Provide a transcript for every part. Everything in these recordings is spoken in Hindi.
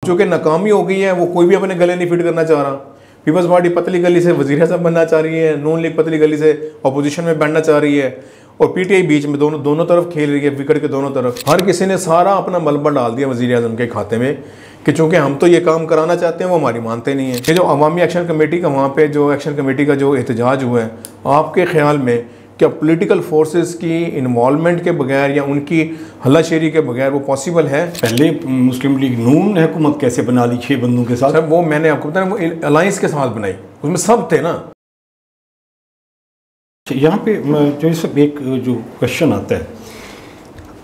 चूँकि नाकामी हो गई है, वो कोई भी अपने गले नहीं फिट करना चाह रहा। पीपल्स पार्टी पतली गली से वज़ीर आज़म बनना चाह रही है, नून लीग पतली गली से अपोजिशन में बैठना चाह रही है, और पीटीआई बीच में दोनों तरफ खेल रही है, विकेट के दोनों तरफ। हर किसी ने सारा अपना मलबा डाल दिया वज़ीर आज़म के खाते में कि चूँकि हम तो ये काम कराना चाहते हैं, वो हमारी मानते नहीं है। ये जो अवामी एक्शन कमेटी का वहाँ पे जो एक्शन कमेटी का जो एहतजाज हुआ है, आपके ख्याल में क्या पॉलिटिकल फोर्सेस की इन्वॉल्वमेंट के बगैर या उनकी हल्लाशेरी के बगैर वो पॉसिबल है? पहले मुस्लिम लीग नून ने हुकूमत कैसे बना ली 6 बंदों के साथ? सर वो मैंने आपको बताया, वो अलायंस के साथ बनाई, उसमें सब थे ना। यहाँ पे जो सब एक जो क्वेश्चन आता है,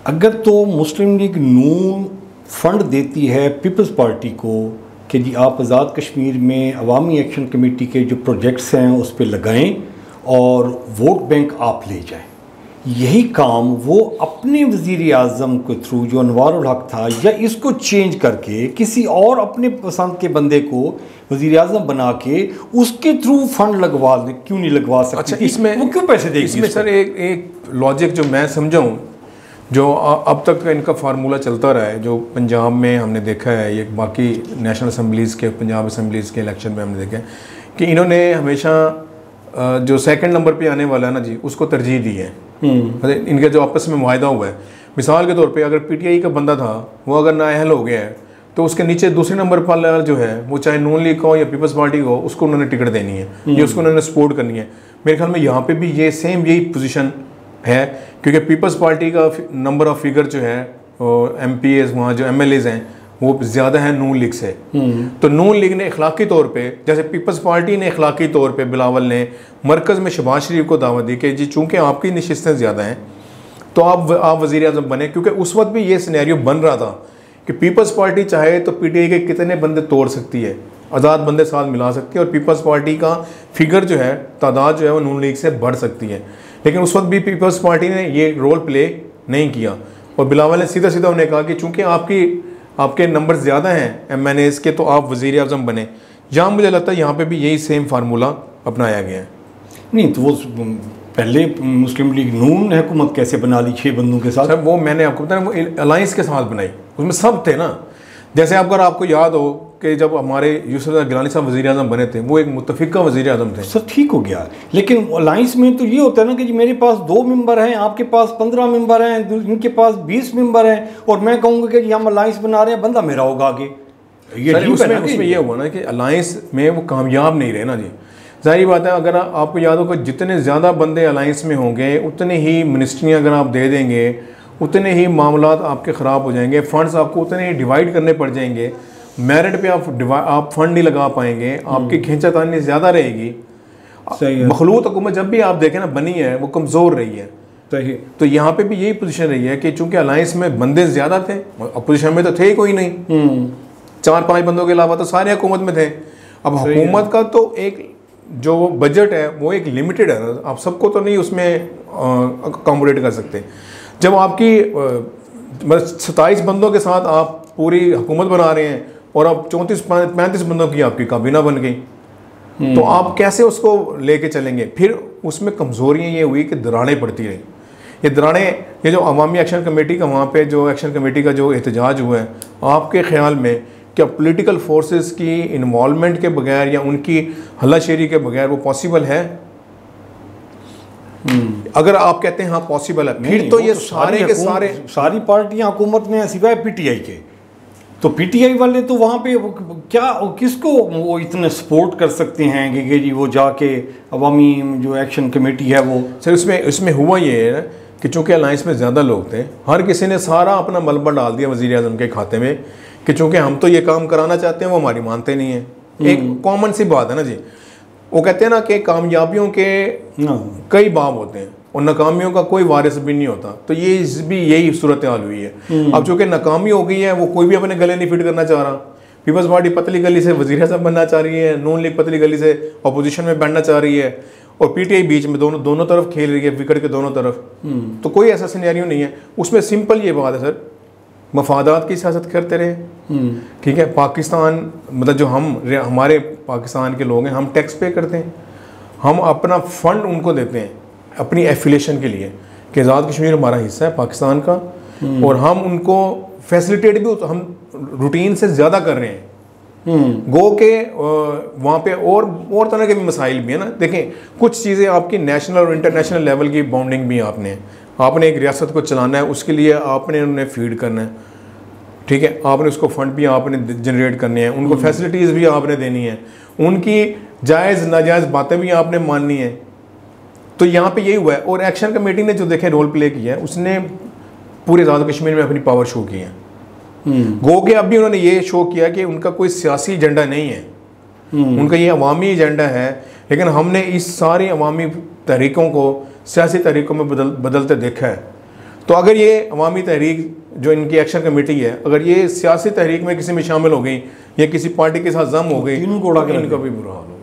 अगर तो मुस्लिम लीग नून फंड देती है पीपल्स पार्टी को कि जी आप आज़ाद कश्मीर में अवामी एक्शन कमेटी के जो प्रोजेक्ट्स हैं उस पर लगाएं और वोट बैंक आप ले जाएं, यही काम वो अपने वज़ीर आज़म के थ्रू जो अनवारुल हक था, या इसको चेंज करके किसी और अपने पसंद के बंदे को वज़ीर आज़म बना के उसके थ्रू फंड लगवा दे, क्यों नहीं लगवा सकते? अच्छा, इसमें वो क्यों पैसे देगी? इसमें सर एक लॉजिक जो मैं समझाऊँ, जो अब तक का इनका फार्मूला चलता रहा है, जो पंजाब में हमने देखा है, ये बाकी नेशनल असम्बलीज़ के, पंजाब असम्बलीज़ के इलेक्शन में हमने देखा है कि इन्होंने हमेशा जो सेकंड नंबर पे आने वाला है ना जी, उसको तरजीह दी है। इनके जो आपस में मुआहदा हुआ है, मिसाल के तौर पे अगर पीटीआई का बंदा था, वो अगर नाअहल हो गया है, तो उसके नीचे दूसरे नंबर पर जो है, वो चाहे नून लीग का हो या पीपल्स पार्टी का हो, उसको उन्होंने टिकट देनी है, ये उसको उन्होंने सपोर्ट करनी है। मेरे ख्याल में यहाँ पे भी ये सेम यही पोजीशन है, क्योंकि पीपल्स पार्टी का नंबर ऑफ फिगर जो है MPs वहाँ जो MLAs हैं वो ज़्यादा है नून लीग से। तो नून लीग ने इखलाकी तौर पे, जैसे पीपल्स पार्टी ने इखलाकी तौर पे बिलावल ने मरकज़ में शहबाज शरीफ को दावत दी कि जी चूँकि आपकी नशिस्तें ज़्यादा हैं तो आप वज़ीर आज़म बने, क्योंकि उस वक्त भी ये सिनेरियो बन रहा था कि पीपल्स पार्टी चाहे तो पीटीआई के कितने बंदे तोड़ सकती है, आज़ाद बंदे साथ मिला सकती है, और पीपल्स पार्टी का फिगर जो है, तादाद जो है वो नून लीग से बढ़ सकती है। लेकिन उस वक्त भी पीपल्स पार्टी ने ये रोल प्ले नहीं किया, और बिलावल ने सीधा उन्हें कहा कि चूँकि आपके नंबर ज़्यादा हैं MNAs के, तो आप वज़ीर आज़म बने। जहाँ मुझे लगता है यहाँ पे भी यही सेम फार्मूला अपनाया गया है। नहीं तो वो पहले मुस्लिम लीग नून ने हुकूमत कैसे बना ली 6 बंदों के साथ? सर वो मैंने आपको बताया, वो अलायंस के साथ बनाई, उसमें सब थे ना। जैसे अगर आपको याद हो कि जब हमारे यूसुफ गिलानी साहब वज़ीर आज़म बने थे, वो एक मुत्तफ़िक़ा वज़ीर आज़म थे। सर ठीक हो गया, लेकिन अलायंस में तो ये होता है ना कि जी मेरे पास 2 मेंबर हैं, आपके पास 15 मेंबर हैं, इनके पास 20 मेंबर हैं, और मैं कहूँगा कि जी हम अलायंस बना रहे हैं, बंदा मेरा होगा आगे। उसमें ये हुआ ना कि अलायंस में वो कामयाब नहीं रहे ना जी। ज़ाहिर बात है, अगर आपको याद हो कि जितने ज़्यादा बंदे अलायंस में होंगे, उतने ही मिनिस्ट्रियाँ अगर आप दे देंगे, उतने ही मामलात आपके ख़राब हो जाएंगे, फ़ंड्स आपको उतने ही डिवाइड करने पड़ जाएंगे, मेरिट पे आप फंड नहीं लगा पाएंगे, आपकी खींचातानी ज़्यादा रहेगी। मखलूत हुकूमत जब भी आप देखें ना बनी है, वो कमज़ोर रही है। तो यहाँ पे भी यही पोजीशन रही है कि चूंकि अलायंस में बंदे ज़्यादा थे, अपोजिशन में तो थे ही कोई नहीं, 4-5 बंदों के अलावा तो सारे हुकूमत में थे। अब हुकूमत का तो एक जो बजट है वो एक लिमिटेड है, आप सबको तो नहीं उसमें अकोमोडेट कर सकते। जब आपकी 27 बंदों के साथ आप पूरी हुकूमत बना रहे हैं और अब 34-35 बंदों की आपकी काबीना बन गई, तो आप कैसे उसको लेके चलेंगे? फिर उसमें कमज़ोरियाँ ये हुई कि दरारें पड़ती रही। ये जो अवामी एक्शन कमेटी का वहाँ पे जो एक्शन कमेटी का जो एहतजाज हुआ है, आपके ख्याल में क्या पॉलिटिकल फोर्सेस की इन्वॉल्वमेंट के बगैर या उनकी हल्लाशेरी के बगैर वो पॉसिबल है? अगर आप कहते हैं हाँ पॉसिबल है, फिर तो ये सारे के सारी पार्टियां हुकूमत में हैं सिवाय पीटीआई के। तो पीटीआई वाले तो वहाँ पे क्या किसको वो इतने सपोर्ट कर सकते हैं कि जी वो जाके अवामी जो एक्शन कमेटी है वो? सर इसमें हुआ ये है कि चूँकि अलायंस में ज़्यादा लोग थे, हर किसी ने सारा अपना मलबा डाल दिया वज़ीर आज़म के खाते में कि चूँकि हम तो ये काम कराना चाहते हैं, वो हमारी मानते नहीं है। एक कॉमन सी बात है ना जी, वो कहते हैं ना कि कामयाबियों के कई बाब होते हैं और नाकामियों का कोई वारिस भी नहीं होता। तो ये भी यही सूरत हाल हुई है। अब चूँकि नाकामी हो गई है, वो कोई भी अपने गले नहीं फिट करना चाह रहा। पीपल्स पार्टी पतली गली से वज़ीर आज़म बनना चाह रही है, नून लीग पतली गली से अपोजिशन में बैठना चाह रही है, और पीटीआई बीच में दोनों तरफ खेल रही है, विकेट के दोनों तरफ। तो कोई ऐसा सिनेरियो नहीं है उसमें। सिंपल ये बात है सर, मफादात की सियासत करते रहे, ठीक है। पाकिस्तान मतलब जो हमारे पाकिस्तान के लोग हैं, हम टैक्स पे करते हैं, हम अपना फ़ंड उनको देते हैं अपनी एफिलेशन के लिए कि आज़ाद कश्मीर हमारा हिस्सा है पाकिस्तान का, और हम उनको फैसिलिटेट भी हम रूटीन से ज़्यादा कर रहे हैं। गो के वहाँ पे और तरह के भी मसाइल भी है ना। देखें, कुछ चीज़ें आपकी नेशनल और इंटरनेशनल लेवल की बाउंडिंग भी आपने एक रियासत को चलाना है, उसके लिए आपने उन्हें फीड करना है, ठीक है, आपने उसको फंड भी आपने जनरेट करने हैं, उनको फैसिलिटीज़ भी आपने देनी है, उनकी जायज़ नाजायज़ बातें भी आपने माननी है। तो यहाँ पे यही हुआ है। और एक्शन कमेटी ने जो देखें रोल प्ले किया है, उसने पूरे आज़ाद कश्मीर में अपनी पावर शो की है। गो के अब भी उन्होंने ये शो किया कि उनका कोई सियासी एजेंडा नहीं है, उनका ये अवामी एजेंडा है। लेकिन हमने इस सारी अवामी तहरीकों को सियासी तहरीकों में बदलते देखा है। तो अगर ये अवामी तहरीक जो इनकी एक्शन कमेटी है, अगर ये सियासी तहरीक में किसी में शामिल हो गई या किसी पार्टी के साथ जम हो गई, इनका भी बुरा हाल हो।